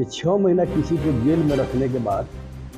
कि 6 महीना किसी को जेल में रखने के बाद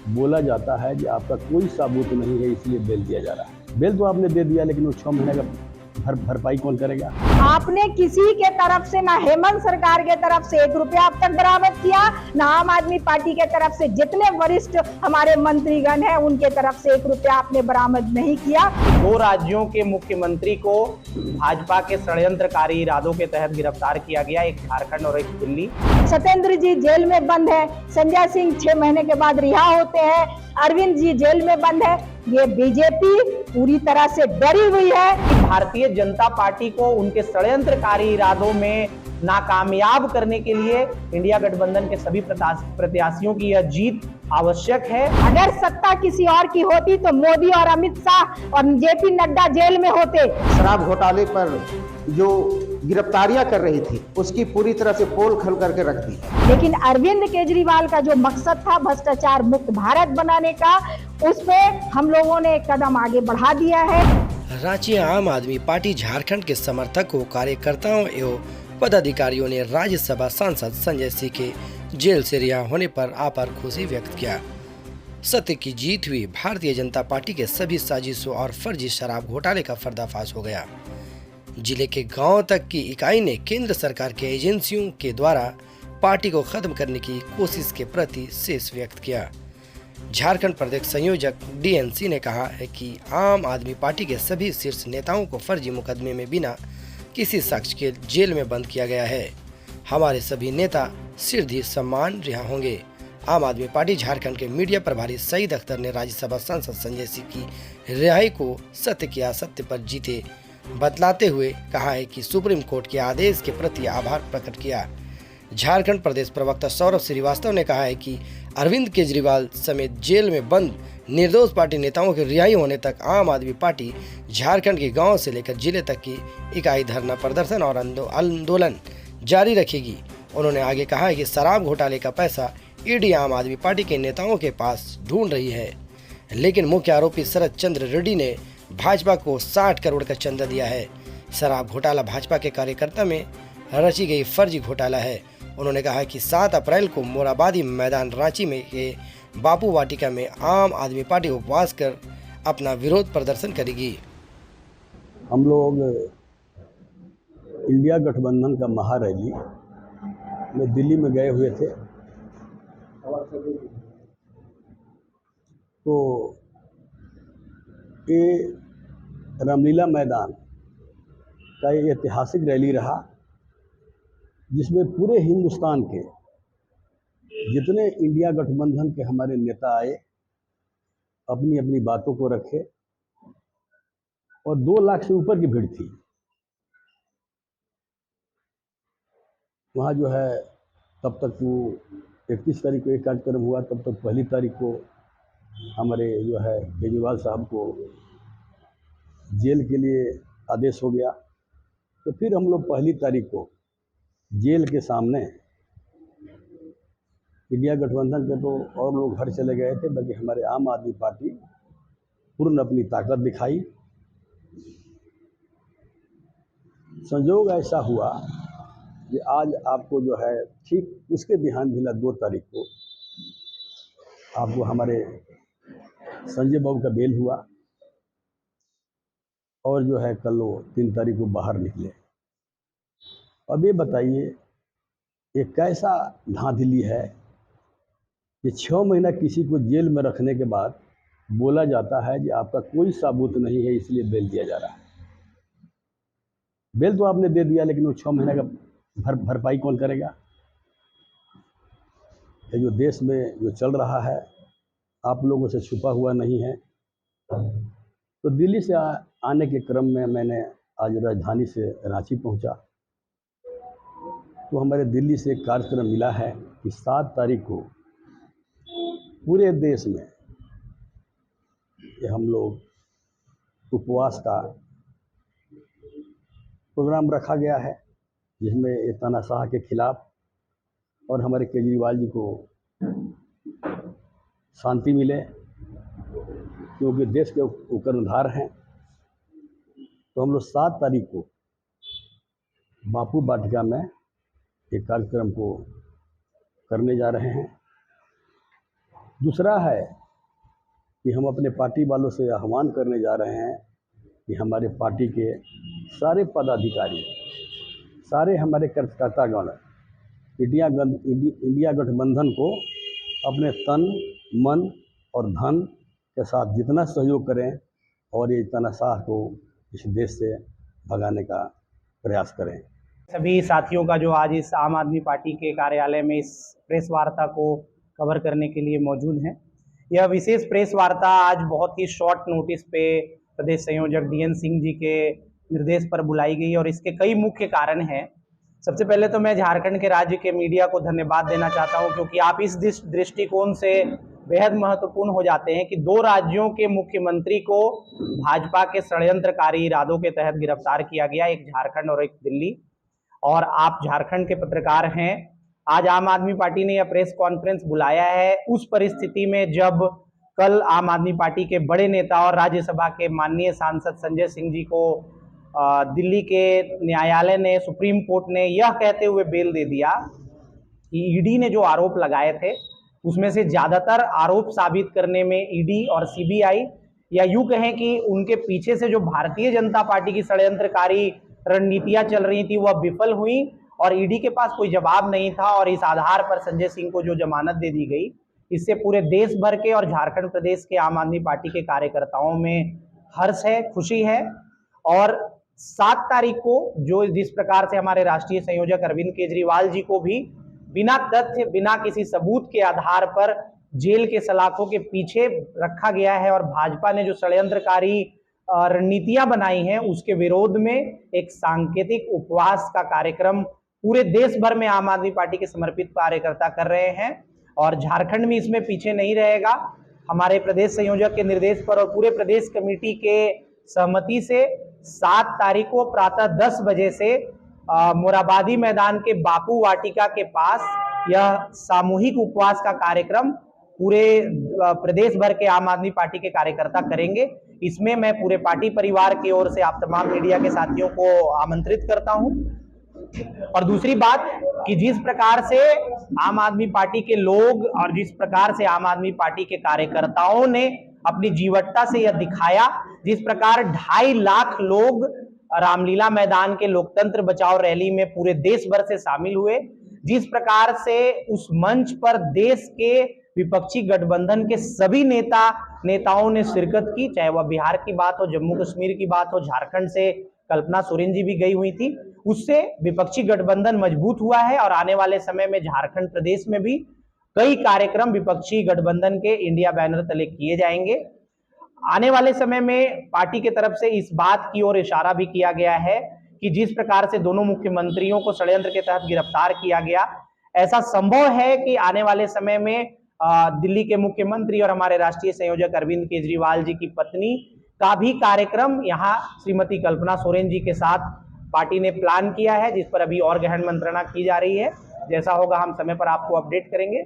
बोला जाता है कि आपका कोई सबूत नहीं है इसलिए बेल दिया जा रहा है। बेल तो आपने दे दिया, लेकिन वो 6 महीने का भरपाई कौन करेगा? आपने किसी के तरफ से, ना हेमंत सरकार के तरफ से 1 रुपया अब तक बरामद किया, ना आम आदमी पार्टी के तरफ से जितने वरिष्ठ हमारे मंत्रीगण हैं उनके तरफ से 1 रुपया आपने बरामद नहीं किया। 2 राज्यों के मुख्यमंत्री को भाजपा के षड्यंत्रकारी इरादों के तहत गिरफ्तार किया गया, एक झारखंड और एक दिल्ली। सत्येंद्र जी जेल में बंद है, संजय सिंह 6 महीने के बाद रिहा होते हैं, अरविंद जी जेल में बंद है। ये बीजेपी पूरी तरह से डरी हुई है। भारतीय जनता पार्टी को उनके षड्यंत्रकारी इरादों में नाकामयाब करने के लिए इंडिया गठबंधन के सभी प्रत्याशियों की यह जीत आवश्यक है। अगर सत्ता किसी और की होती तो मोदी और अमित शाह और जेपी नड्डा जेल में होते। शराब घोटाले पर जो गिरफ्तारियां कर रही थी उसकी पूरी तरह से पोल खोल करके रख दी। लेकिन अरविंद केजरीवाल का जो मकसद था भ्रष्टाचार मुक्त भारत बनाने का, उस पे हम लोगों ने एक कदम आगे बढ़ा दिया है। रांची आम आदमी पार्टी झारखंड के समर्थकों, कार्यकर्ताओं एवं पदाधिकारियों ने राज्यसभा सांसद संजय सिंह के जेल से रिहा होने पर आपार खुशी व्यक्त किया। सत्य की जीत हुई। भारतीय जनता पार्टी के सभी साजिशों और फर्जी शराब घोटाले का पर्दाफाश हो गया। जिले के गांव तक की इकाई ने केंद्र सरकार के एजेंसियों के द्वारा पार्टी को खत्म करने की कोशिश के प्रति शेष व्यक्त किया। झारखंड प्रदेश संयोजक डीएनसी ने कहा है कि आम आदमी पार्टी के सभी शीर्ष नेताओं को फर्जी मुकदमे में बिना किसी शख्स के जेल में बंद किया गया है। हमारे सभी नेता शीघ्र सम्मान रिहा होंगे। आम आदमी पार्टी झारखंड के मीडिया प्रभारी सईद अख्तर ने राज्यसभा सांसद संजय सिंह की रिहाई को सत्य के असत्य पर जीते बतलाते हुए कहा है कि सुप्रीम कोर्ट के आदेश के प्रति आभार प्रकट किया। झारखंड प्रदेश प्रवक्ता सौरभ श्रीवास्तव ने कहा है कि अरविंद केजरीवाल समेत जेल में बंद निर्दोष पार्टी नेताओं की रिहाई होने तक आम आदमी पार्टी झारखंड के गांव से लेकर जिले तक की इकाई धरना प्रदर्शन और आंदोलन जारी रखेगी। उन्होंने आगे कहा है कि शराब घोटाले का पैसा ईडी आम आदमी पार्टी के नेताओं के पास ढूंढ रही है, लेकिन मुख्य आरोपी शरद चंद्र रेड्डी ने भाजपा को 60 करोड़ का चंदा दिया है। शराब घोटाला भाजपा के कार्यकर्ता में रची गई फर्जी घोटाला है। उन्होंने कहा कि 7 अप्रैल को मोराबादी मैदान रांची में के बापू वाटिका में आम आदमी पार्टी उपवास कर अपना विरोध प्रदर्शन करेगी। हम लोग इंडिया गठबंधन का महारैली में दिल्ली में गए हुए थे, तो ये रामलीला मैदान का ये ऐतिहासिक रैली रहा, जिसमें पूरे हिंदुस्तान के जितने इंडिया गठबंधन के हमारे नेता आए, अपनी अपनी बातों को रखे, और 2 लाख से ऊपर की भीड़ थी। वहाँ जो है तब तक वो 31 तारीख को एक कार्यक्रम हुआ, तब तक 1 तारीख को हमारे जो है केजरीवाल साहब को जेल के लिए आदेश हो गया। तो फिर हम लोग 1 तारीख को जेल के सामने इंडिया गठबंधन के तो और लोग घर चले गए थे, बल्कि हमारे आम आदमी पार्टी पूर्ण अपनी ताकत दिखाई। संयोग ऐसा हुआ कि आज आपको जो है ठीक उसके बिहान भिला 2 तारीख को आपको हमारे संजय बाबू का बेल हुआ, और जो है कल वो 3 तारीख को बाहर निकले। अब ये बताइए, ये कैसा धांधली है कि 6 महीना किसी को जेल में रखने के बाद बोला जाता है कि आपका कोई सबूत नहीं है इसलिए बेल दिया जा रहा है। बेल तो आपने दे दिया, लेकिन वो 6 महीने का भरपाई कौन करेगा? ये जो देश में जो चल रहा है आप लोगों से छुपा हुआ नहीं है। तो दिल्ली से आने के क्रम में मैंने आज राजधानी से रांची पहुंचा, तो हमारे दिल्ली से एक कार्यक्रम मिला है कि 7 तारीख को पूरे देश में ये हम लोग उपवास का प्रोग्राम रखा गया है, जिसमें ये तानाशाह के खिलाफ और हमारे केजरीवाल जी को शांति मिले, क्योंकि देश के वो कर्णधार हैं। तो हम लोग 7 तारीख को बापू वाटिका में एक कार्यक्रम को करने जा रहे हैं। दूसरा है कि हम अपने पार्टी वालों से आह्वान करने जा रहे हैं कि हमारे पार्टी के सारे पदाधिकारी, सारे हमारे कार्यकर्तागण इंडिया गठबंधन को अपने तन, मन और धन के साथ जितना सहयोग करें और ये तानाशाह को इस देश से भगाने का प्रयास करें। सभी साथियों का जो आज इस आम आदमी पार्टी के कार्यालय में इस प्रेस वार्ता को कवर करने के लिए मौजूद हैं। यह विशेष प्रेस वार्ता आज बहुत ही शॉर्ट नोटिस पे प्रदेश संयोजक DN सिंह जी के निर्देश पर बुलाई गई और इसके कई मुख्य कारण हैं। सबसे पहले तो मैं झारखंड के राज्य के मीडिया को धन्यवाद देना चाहता हूं, क्योंकि आप इस दृष्टिकोण से बेहद महत्वपूर्ण हो जाते हैं कि 2 राज्यों के मुख्यमंत्री को भाजपा के षड्यंत्रकारी इरादों के तहत गिरफ्तार किया गया, एक झारखंड और एक दिल्ली। और आप झारखंड के पत्रकार हैं। आज आम आदमी पार्टी ने यह प्रेस कॉन्फ्रेंस बुलाया है उस परिस्थिति में जब कल आम आदमी पार्टी के बड़े नेता और राज्यसभा के माननीय सांसद संजय सिंह जी को दिल्ली के न्यायालय ने, सुप्रीम कोर्ट ने यह कहते हुए बेल दे दिया कि ईडी ने जो आरोप लगाए थे उसमें से ज्यादातर आरोप साबित करने में ईडी और CBI, या यूं कहें कि उनके पीछे से जो भारतीय जनता पार्टी की षड्यंत्रकारी रणनीतियां चल रही थी वह विफल हुई और ईडी के पास कोई जवाब नहीं था और इस आधार पर संजय सिंह को जो जमानत दे दी गई, इससे पूरे देश भर के और झारखंड प्रदेश के आम आदमी पार्टी के कार्यकर्ताओं में हर्ष है, खुशी है। और 7 तारीख को जिस प्रकार से हमारे राष्ट्रीय संयोजक अरविंद केजरीवाल जी को भी बिना तथ्य, बिना किसी सबूत के आधार पर जेल के सलाखों के पीछे रखा गया है और भाजपा ने जो षड्यंत्रकारी रणनीतियां बनाई हैं उसके विरोध में एक सांकेतिक उपवास का कार्यक्रम पूरे देश भर में आम आदमी पार्टी के समर्पित कार्यकर्ता कर रहे हैं और झारखंड में इसमें पीछे नहीं रहेगा। हमारे प्रदेश संयोजक के निर्देश पर और पूरे प्रदेश कमेटी के सहमति से 7 तारीख को प्रातः 10 बजे से मोराबादी मैदान के बापू वाटिका के पास यह सामूहिक उपवास का कार्यक्रम पूरे प्रदेश भर के आम आदमी पार्टी के कार्यकर्ता करेंगे। इसमें मैं पूरे पार्टी परिवार की ओर से आप तमाम मीडिया के साथियों को आमंत्रित करता हूं। और दूसरी बात कि जिस प्रकार से आम आदमी पार्टी के लोग और जिस प्रकार से आम आदमी पार्टी के कार्यकर्ताओं ने अपनी जीवटता से यह दिखाया, जिस प्रकार 2.5 लाख लोग रामलीला मैदान के लोकतंत्र बचाओ रैली में पूरे देश भर से शामिल हुए, जिस प्रकार से उस मंच पर देश के विपक्षी गठबंधन के सभी नेताओं ने शिरकत की, चाहे वह बिहार की बात हो, जम्मू कश्मीर की बात हो, झारखंड से कल्पना सोरेन जी भी गई हुई थी, उससे विपक्षी गठबंधन मजबूत हुआ है। और आने वाले समय में झारखंड प्रदेश में भी कई कार्यक्रम विपक्षी गठबंधन के इंडिया बैनर तले किए जाएंगे। आने वाले समय में पार्टी के तरफ से इस बात की ओर इशारा भी किया गया है कि जिस प्रकार से दोनों मुख्यमंत्रियों को षड्यंत्र के तहत गिरफ्तार किया गया, ऐसा संभव है कि आने वाले समय में दिल्ली के मुख्यमंत्री और हमारे राष्ट्रीय संयोजक अरविंद केजरीवाल जी की पत्नी का भी कार्यक्रम यहाँ श्रीमती कल्पना सोरेन जी के साथ पार्टी ने प्लान किया है, जिस पर अभी और गहन मंत्रणा की जा रही है। जैसा होगा हम समय पर आपको अपडेट करेंगे।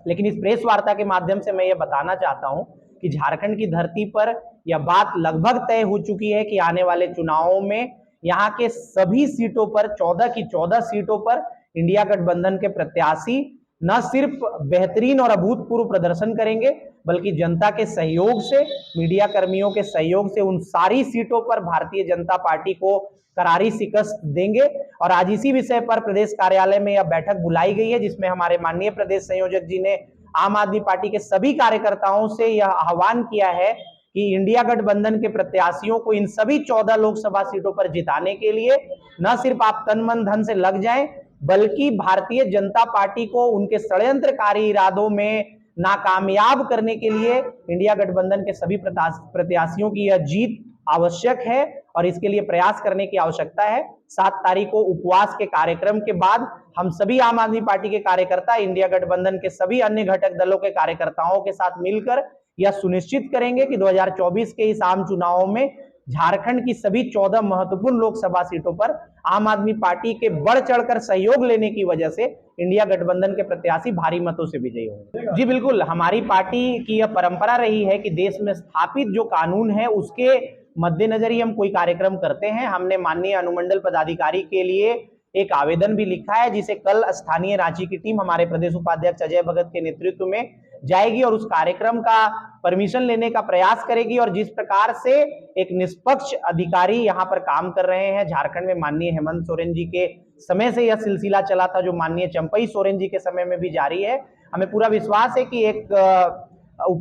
लेकिन इस प्रेस वार्ता के माध्यम से मैं ये बताना चाहता हूं कि झारखंड की धरती पर यह बात लगभग तय हो चुकी है कि आने वाले चुनावों में यहाँ के सभी सीटों पर 14 की 14 सीटों पर इंडिया गठबंधन के प्रत्याशी न सिर्फ बेहतरीन और अभूतपूर्व प्रदर्शन करेंगे, बल्कि जनता के सहयोग से, मीडिया कर्मियों के सहयोग से उन सारी सीटों पर भारतीय जनता पार्टी को करारी शिकस्त देंगे। और आज इसी विषय पर प्रदेश कार्यालय में यह बैठक बुलाई गई है, जिसमें हमारे माननीय प्रदेश संयोजक जी ने आम आदमी पार्टी के सभी कार्यकर्ताओं से यह आह्वान किया है कि इंडिया गठबंधन के प्रत्याशियों को इन सभी 14 लोकसभा सीटों पर जिताने के लिए न सिर्फ आप तन मन धन से लग जाएं, बल्कि भारतीय जनता पार्टी को उनके षड्यंत्रकारी इरादों में नाकामयाब करने के लिए इंडिया गठबंधन के सभी प्रत्याशियों की यह जीत आवश्यक है और इसके लिए प्रयास करने की आवश्यकता है। 7 तारीख को उपवास के कार्यक्रम के बाद हम सभी आम आदमी पार्टी के कार्यकर्ता इंडिया गठबंधन के सभी अन्य घटक दलों के कार्यकर्ताओं के साथ मिलकर यह सुनिश्चित करेंगे कि 2024 के इस आम चुनावों में झारखंड की सभी 14 महत्वपूर्ण लोकसभा सीटों पर आम आदमी पार्टी के बढ़ चढ़कर सहयोग लेने की वजह से इंडिया गठबंधन के प्रत्याशी भारी मतों से विजयी होंगे। जी बिल्कुल, हमारी पार्टी की यह परंपरा रही है कि देश में स्थापित जो कानून है उसके मद्देनजर ही हम कोई कार्यक्रम करते हैं। हमने माननीय अनुमंडल पदाधिकारी के लिए एक आवेदन भी लिखा है, जिसे कल स्थानीय रांची की टीम हमारे प्रदेश उपाध्यक्ष अजय भगत के नेतृत्व में जाएगी और उस कार्यक्रम का परमिशन लेने का प्रयास करेगी। और जिस प्रकार से एक निष्पक्ष अधिकारी यहाँ पर काम कर रहे हैं, झारखंड में माननीय हेमंत सोरेन जी के समय से यह सिलसिला चला था, जो माननीय चंपई सोरेन जी के समय में भी जारी है। हमें पूरा विश्वास है कि एक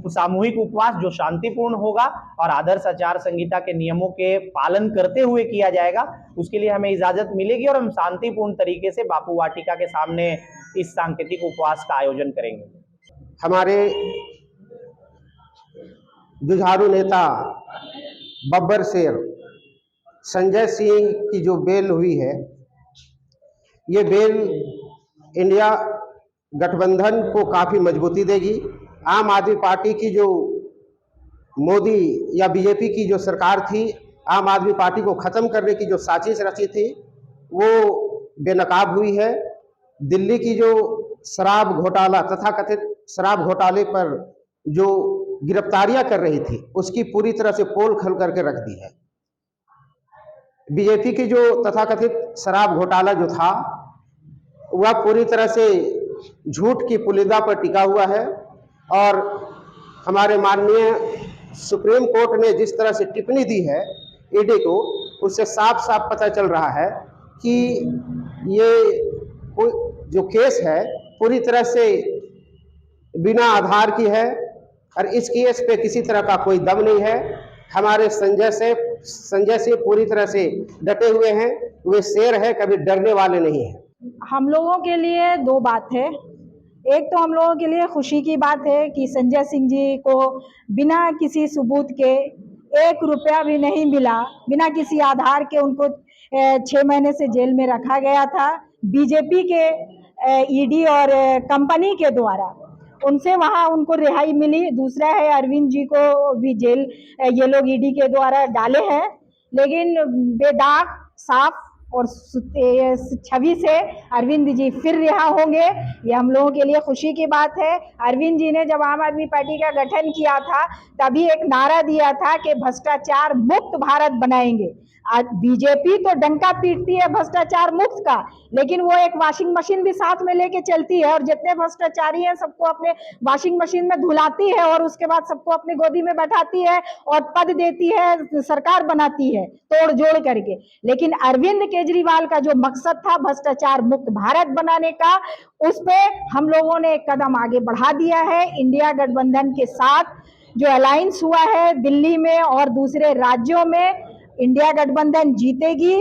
सामूहिक उपवास जो शांतिपूर्ण होगा और आदर्श आचार संहिता के नियमों के पालन करते हुए किया जाएगा, उसके लिए हमें इजाजत मिलेगी और हम शांतिपूर्ण तरीके से बापू वाटिका के सामने इस सांकेतिक उपवास का आयोजन करेंगे। हमारे जुझारू नेता बब्बर शेर संजय सिंह की जो बेल हुई है, ये बेल इंडिया गठबंधन को काफ़ी मजबूती देगी। आम आदमी पार्टी की जो मोदी या बीजेपी की जो सरकार थी, आम आदमी पार्टी को ख़त्म करने की जो साजिश रची थी, वो बेनकाब हुई है। दिल्ली की जो शराब घोटाला, तथाकथित शराब घोटाले पर जो गिरफ्तारियां कर रही थी, उसकी पूरी तरह से पोल खोल करके रख दी है। बीजेपी की जो तथाकथित शराब घोटाला जो था, वह पूरी तरह से झूठ की पुलिंदा पर टिका हुआ है। और हमारे माननीय सुप्रीम कोर्ट ने जिस तरह से टिप्पणी दी है ईडी को, उससे साफ साफ पता चल रहा है कि ये जो केस है पूरी तरह से बिना आधार की है और इस केस पे किसी तरह का कोई दम नहीं है। हमारे संजय से पूरी तरह से डटे हुए हैं, वे शेर है, कभी डरने वाले नहीं हैं। हम लोगों के लिए दो बात है। एक तो हम लोगों के लिए खुशी की बात है कि संजय सिंह जी को बिना किसी सबूत के 1 रुपया भी नहीं मिला, बिना किसी आधार के उनको 6 महीने से जेल में रखा गया था बीजेपी के ईडी और कंपनी के द्वारा, उनसे वहाँ उनको रिहाई मिली। दूसरा है अरविंद जी को भी जेल ये लोग ईडी के द्वारा डाले हैं, लेकिन बेदाग साफ और छवि से अरविंद जी फिर रिहा होंगे, ये हम लोगों के लिए खुशी की बात है। अरविंद जी ने जब आम आदमी पार्टी का गठन किया था, तभी एक नारा दिया था कि भ्रष्टाचार मुक्त भारत बनाएंगे। आज बीजेपी तो डंका पीटती है भ्रष्टाचार मुक्त का, लेकिन वो एक वॉशिंग मशीन भी साथ में लेके चलती है और जितने भ्रष्टाचारी हैं सबको अपने वॉशिंग मशीन में धुलाती है और उसके बाद सबको अपनी गोदी में बैठाती है और पद देती है, सरकार बनाती है तोड़ जोड़ करके। लेकिन अरविंद केजरीवाल का जो मकसद था भ्रष्टाचार मुक्त भारत बनाने का, उस पे हम लोगों ने एक कदम आगे बढ़ा दिया है। इंडिया गठबंधन के साथ जो अलायंस हुआ है दिल्ली में और दूसरे राज्यों में, इंडिया गठबंधन जीतेगी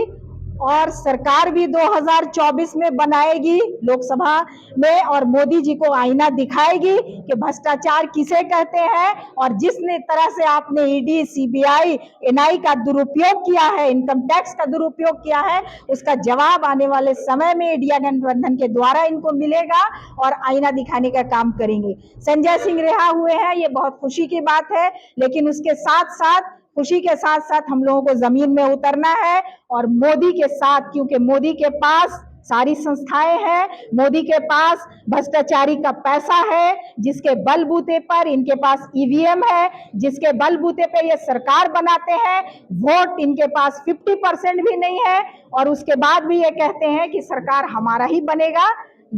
और सरकार भी 2024 में बनाएगी लोकसभा में और मोदी जी को आईना दिखाएगी कि भ्रष्टाचार किसे कहते हैं। और जिसने तरह से आपने ईडी, सीबीआई, एनआई का दुरुपयोग किया है, इनकम टैक्स का दुरुपयोग किया है, उसका जवाब आने वाले समय में इंडिया गठबंधन के द्वारा इनको मिलेगा और आईना दिखाने का काम करेंगे। संजय सिंह रिहा हुए हैं, ये बहुत खुशी की बात है, लेकिन उसके साथ साथ खुशी के साथ साथ हम लोगों को जमीन में उतरना है और मोदी के साथ, क्योंकि मोदी के पास सारी संस्थाएं हैं, मोदी के पास भ्रष्टाचारी का पैसा है, जिसके बलबूते पर इनके पास ईवीएम है, जिसके बलबूते पे ये सरकार बनाते हैं। वोट इनके पास 50% भी नहीं है और उसके बाद भी ये कहते हैं कि सरकार हमारा ही बनेगा।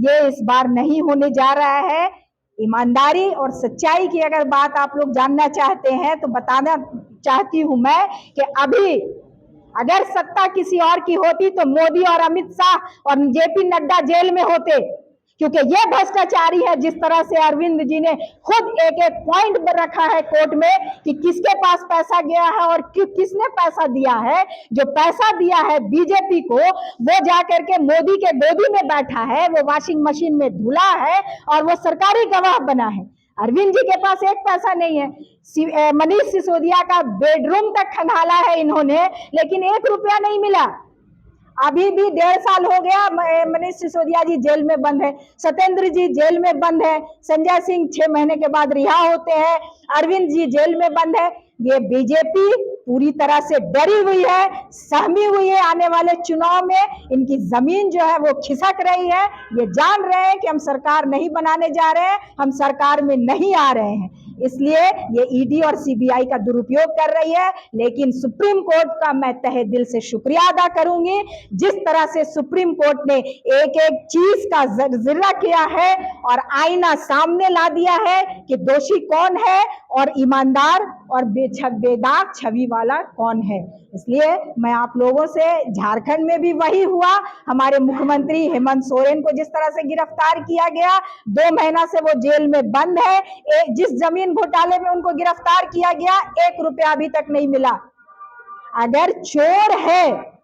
ये इस बार नहीं होने जा रहा है। ईमानदारी और सच्चाई की अगर बात आप लोग जानना चाहते हैं तो बताना चाहती हूं मैं कि अभी अगर सत्ता किसी और की होती तो मोदी और अमित शाह और जेपी नड्डा जेल में होते, क्योंकि ये भ्रष्टाचारी है। जिस तरह से अरविंद जी ने खुद एक एक पॉइंट पर रखा है कोर्ट में कि किसके पास पैसा गया है और किसने पैसा दिया है। जो पैसा दिया है बीजेपी को, वो जाकर के मोदी के गोदी में बैठा है, वो वॉशिंग मशीन में धुला है और वो सरकारी गवाह बना है। अरविंद जी के पास एक पैसा नहीं है। मनीष सिसोदिया का बेडरूम तक खंगाला है इन्होंने, लेकिन 1 रुपया नहीं मिला। अभी भी 1.5 साल हो गया मनीष सिसोदिया जी जेल में बंद है, सत्येंद्र जी जेल में बंद है, संजय सिंह 6 महीने के बाद रिहा होते हैं, अरविंद जी जेल में बंद है। ये बीजेपी पूरी तरह से डरी हुई है, सहमी हुई है। आने वाले चुनाव में इनकी जमीन जो है वो खिसक रही है। ये जान रहे हैं कि हम सरकार नहीं बनाने जा रहे हैं, हम सरकार में नहीं आ रहे हैं। इसलिए ये ईडी और सीबीआई का दुरुपयोग कर रही है। लेकिन सुप्रीम कोर्ट का मैं तहे दिल से शुक्रिया अदा करूंगी, जिस तरह से सुप्रीम कोर्ट ने एक एक चीज का जिक्र किया है और आईना सामने ला दिया है कि दोषी कौन है और ईमानदार और बेदाग छवि वाला कौन है। इसलिए मैं आप लोगों से, झारखंड में भी वही हुआ, हमारे मुख्यमंत्री हेमंत सोरेन को जिस तरह से गिरफ्तार किया गया, 2 महीना से वो जेल में बंद है। जिस जमीन घोटाले में उनको गिरफ्तार किया गया, 1 रुपया अभी तक नहीं मिला। अगर चोर है,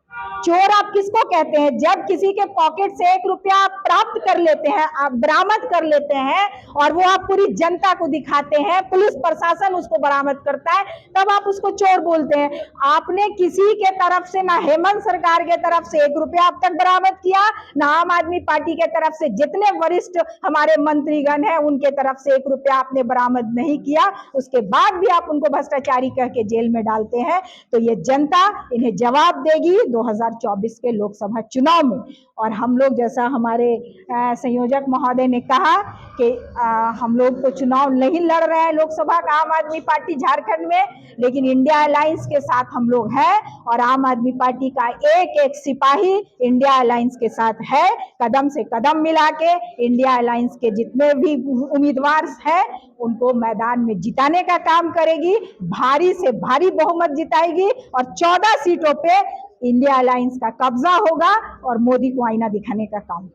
चोर आप किसको कहते हैं? जब किसी के पॉकेट से 1 रुपया आप प्राप्त कर लेते हैं, आप बरामद कर लेते हैं और वो आप पूरी जनता को दिखाते हैं, पुलिस प्रशासन उसको बरामद करता है, तब आप उसको चोर बोलते हैं। आपने किसी के तरफ से, ना हेमंत सरकार के तरफ से 1 रुपया अब तक बरामद किया, ना आम आदमी पार्टी के तरफ से जितने वरिष्ठ हमारे मंत्रीगण हैं उनके तरफ से 1 रुपया आपने बरामद नहीं किया। उसके बाद भी आप उनको भ्रष्टाचारी कह के जेल में डालते हैं। तो ये जनता इन्हें जवाब देगी 2024 के लोकसभा चुनाव में। और हम लोग, जैसा हमारे संयोजक महोदय ने कहा कि हम लोग तो चुनाव नहीं लड़ रहे हैं लोकसभा का आम आदमी पार्टी झारखंड में, लेकिन इंडिया अलायंस के साथ हम लोग हैं और आम आदमी पार्टी का एक एक सिपाही इंडिया अलायंस के साथ है। कदम से कदम मिला के इंडिया अलायंस के जितने भी उम्मीदवार हैं उनको मैदान में जिताने का काम करेगी, भारी से भारी बहुमत जिताएगी और 14 सीटों पे इंडिया अलायंस का कब्जा होगा और मोदी को आईना दिखाने का काम।